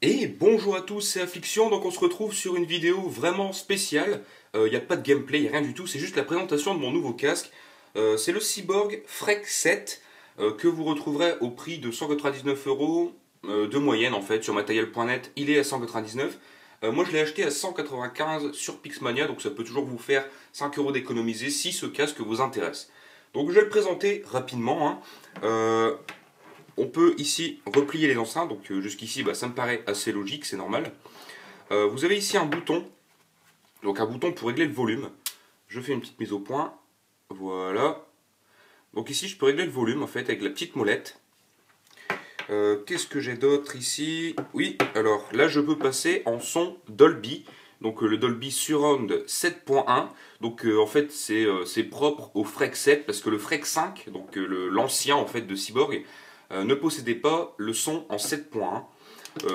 Et bonjour à tous, c'est Affliction, donc on se retrouve sur une vidéo vraiment spéciale. Il n'y a pas de gameplay, il n'y a rien du tout, c'est juste la présentation de mon nouveau casque. C'est le Cyborg Freck 7 que vous retrouverez au prix de 199 euros de moyenne en fait sur matériel.net. Il est à 199. Moi je l'ai acheté à 195 sur Pixmania, donc ça peut toujours vous faire 5 euros d'économiser si ce casque vous intéresse. Donc je vais le présenter rapidement, hein. On peut ici replier les enceintes, donc jusqu'ici ça me paraît assez logique, c'est normal. Vous avez ici un bouton, donc un bouton pour régler le volume. Je fais une petite mise au point, voilà. Donc ici je peux régler le volume en fait avec la petite molette. Qu'est-ce que j'ai d'autre ici? Oui, alors là je peux passer en son Dolby, donc le Dolby Surround 7.1. Donc en fait c'est propre au Freck 7 parce que le Freck 5, donc l'ancien en fait de Cyborg, ne possédait pas le son en 7.1.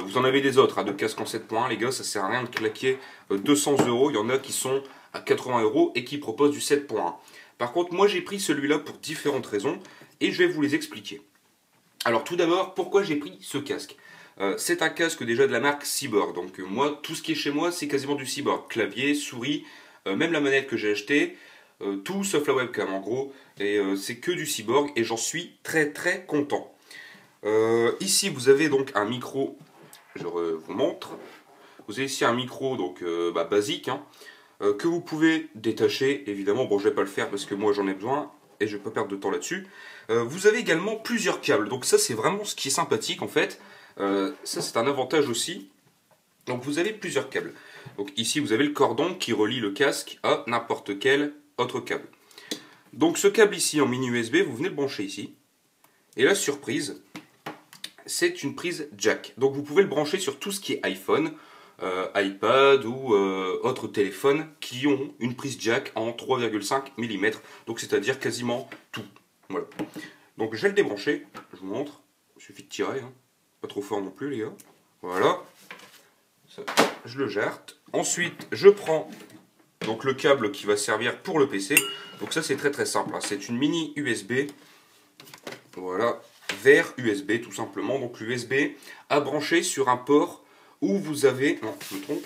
Vous en avez des autres, hein, de casques en 7.1, les gars, ça sert à rien de claquer 200 euros. Il y en a qui sont à 80 euros et qui proposent du 7.1. Par contre, moi j'ai pris celui-là pour différentes raisons et je vais vous les expliquer. Alors tout d'abord, pourquoi j'ai pris ce casque? C'est un casque déjà de la marque Cyborg, donc moi, tout ce qui est chez moi, c'est quasiment du Cyborg. Clavier, souris, même la manette que j'ai achetée, tout sauf la webcam en gros, et c'est que du Cyborg et j'en suis très très content. Ici vous avez donc un micro, je vous montre. Vous avez ici un micro donc basique, hein, que vous pouvez détacher évidemment. Bon, je vais pas le faire parce que moi j'en ai besoin et je vais pas perdre de temps là-dessus. Vous avez également plusieurs câbles, donc ça c'est vraiment ce qui est sympathique en fait. Ça c'est un avantage aussi. Donc vous avez plusieurs câbles. Donc ici vous avez le cordon qui relie le casque à n'importe quel autre câble. Donc ce câble ici en mini USB, vous venez le brancher ici. Et la surprise, c'est une prise jack. Donc vous pouvez le brancher sur tout ce qui est iPhone, iPad ou autres téléphones qui ont une prise jack en 3,5 mm. Donc c'est-à-dire quasiment tout. Voilà. Donc je vais le débrancher, je vous montre. Il suffit de tirer, hein. Pas trop fort non plus les gars. Voilà. Ça, je le jette. Ensuite je prends donc le câble qui va servir pour le PC. Donc ça c'est très très simple, hein. C'est une mini USB. Voilà. Vers USB tout simplement, donc l'USB à brancher sur un port où vous avez, non je me trompe,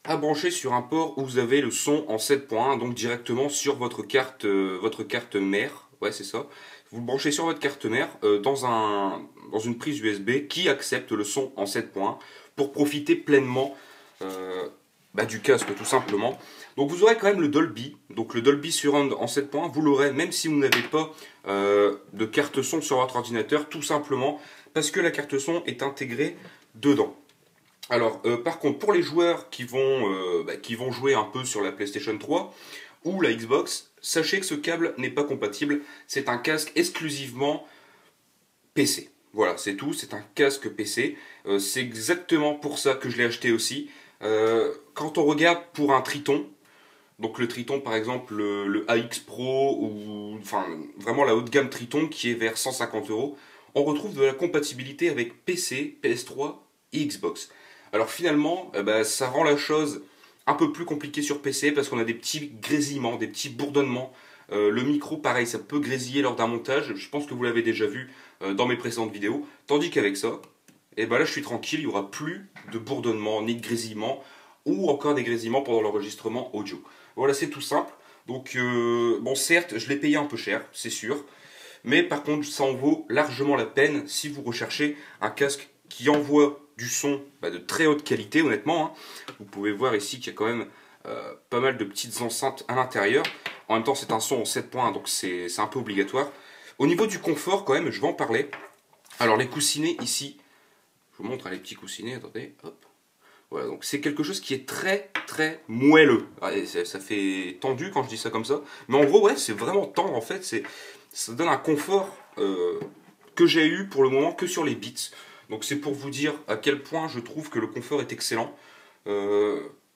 à brancher sur un port où vous avez le son en 7.1, donc directement sur votre carte mère, ouais c'est ça, vous le branchez sur votre carte mère dans une prise USB qui accepte le son en 7.1 pour profiter pleinement du casque tout simplement. Donc vous aurez quand même le Dolby, donc le Dolby Surround en 7.1, vous l'aurez même si vous n'avez pas de carte son sur votre ordinateur, tout simplement parce que la carte son est intégrée dedans. Alors par contre pour les joueurs qui vont jouer un peu sur la PlayStation 3 ou la Xbox, sachez que ce câble n'est pas compatible, c'est un casque exclusivement PC. Voilà, c'est tout, c'est un casque PC. C'est exactement pour ça que je l'ai acheté aussi. Quand on regarde pour un Triton, donc le Triton par exemple, le AX Pro, ou enfin vraiment la haute gamme Triton qui est vers 150 euros, on retrouve de la compatibilité avec PC, PS3 et Xbox. Alors finalement, ça rend la chose un peu plus compliquée sur PC parce qu'on a des petits grésillements, des petits bourdonnements. Le micro, pareil, ça peut grésiller lors d'un montage. Je pense que vous l'avez déjà vu dans mes précédentes vidéos. Tandis qu'avec ça, là je suis tranquille, il n'y aura plus de bourdonnement ni de grésillement ou encore des grésillements pendant l'enregistrement audio. Voilà, c'est tout simple. Donc, bon, certes, je l'ai payé un peu cher, c'est sûr. Mais par contre, ça en vaut largement la peine si vous recherchez un casque qui envoie du son de très haute qualité, honnêtement. Hein. Vous pouvez voir ici qu'il y a quand même pas mal de petites enceintes à l'intérieur. En même temps, c'est un son en 7.1, donc c'est un peu obligatoire. Au niveau du confort, quand même, je vais en parler. Alors, les coussinets ici, je vous montre les petits coussinets, attendez, hop. Voilà, donc c'est quelque chose qui est très très moelleux. Ça fait tendu quand je dis ça comme ça. Mais en gros, ouais, c'est vraiment tendre en fait. Ça donne un confort que j'ai eu pour le moment que sur les Beats. Donc c'est pour vous dire à quel point je trouve que le confort est excellent.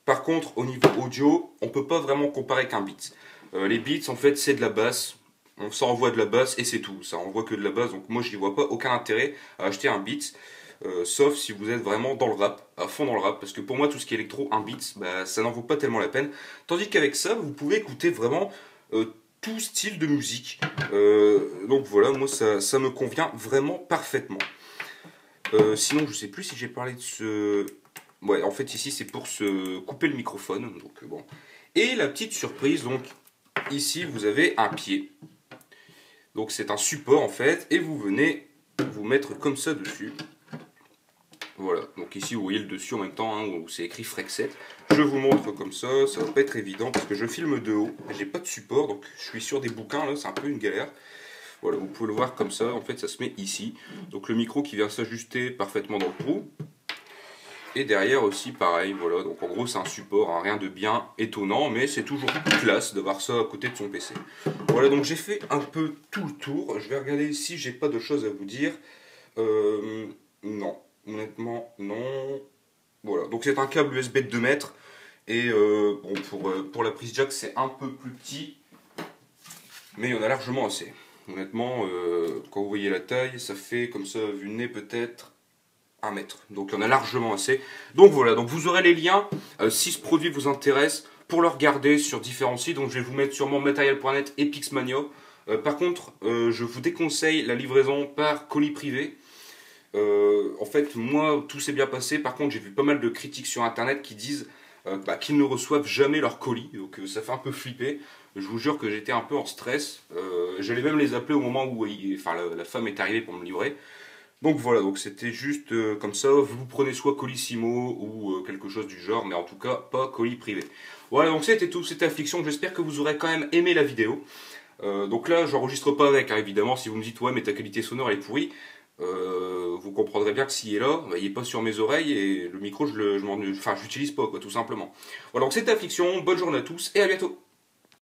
Par contre, au niveau audio, on ne peut pas vraiment comparer avec un Beats. Les Beats, en fait, c'est de la basse. Ça envoie de la basse et c'est tout. Ça envoie que de la basse. Donc moi, je n'y vois pas aucun intérêt à acheter un Beats. Sauf si vous êtes vraiment dans le rap, à fond dans le rap, parce que pour moi tout ce qui est électro, un beat, ça n'en vaut pas tellement la peine. Tandis qu'avec ça, vous pouvez écouter vraiment tout style de musique. Donc voilà, moi ça me convient vraiment parfaitement. Sinon, je sais plus si j'ai parlé de ce... Ouais, en fait, ici, c'est pour se couper le microphone. Donc, bon. Et la petite surprise, donc, ici, vous avez un pied. Donc, c'est un support, en fait. Et vous venez vous mettre comme ça dessus. Voilà. Donc, ici, vous voyez le dessus en même temps, hein, où c'est écrit Frexet. Je vous montre comme ça. Ça va pas être évident parce que je filme de haut. J'ai pas de support. Donc, je suis sur des bouquins, là. C'est un peu une galère. Voilà, vous pouvez le voir comme ça. En fait, ça se met ici. Donc, le micro qui vient s'ajuster parfaitement dans le trou. Et derrière aussi pareil, voilà, donc en gros c'est un support, hein, rien de bien étonnant, mais c'est toujours classe d'avoir ça à côté de son PC. Voilà, donc j'ai fait un peu tout le tour, je vais regarder si j'ai pas de choses à vous dire. Non, honnêtement non. Voilà, donc c'est un câble USB de 2 mètres, et bon, pour la prise jack c'est un peu plus petit, mais il y en a largement assez. Honnêtement, quand vous voyez la taille, ça fait comme ça, vu le nez peut-être, 1 mètre. Donc il y en a largement assez. Donc voilà, donc vous aurez les liens si ce produit vous intéresse pour le regarder sur différents sites. Donc je vais vous mettre sur mon matériel.net et Pixmania. Par contre, je vous déconseille la livraison par colis privé. En fait, moi, tout s'est bien passé. Par contre, j'ai vu pas mal de critiques sur internet qui disent qu'ils ne reçoivent jamais leur colis. Donc ça fait un peu flipper. Je vous jure que j'étais un peu en stress. J'allais même les appeler au moment où la femme est arrivée pour me livrer. Donc voilà, donc c'était juste comme ça, vous prenez soit Colissimo ou quelque chose du genre, mais en tout cas pas colis privé. Voilà, donc c'était tout, c'était Affliction, j'espère que vous aurez quand même aimé la vidéo. Donc là, j'enregistre pas avec, hein, évidemment, si vous me dites ouais mais ta qualité sonore elle est pourrie, vous comprendrez bien que s'il est là, bah, il est pas sur mes oreilles et le micro je l'utilise pas quoi, tout simplement. Voilà, donc c'était Affliction, bonne journée à tous et à bientôt.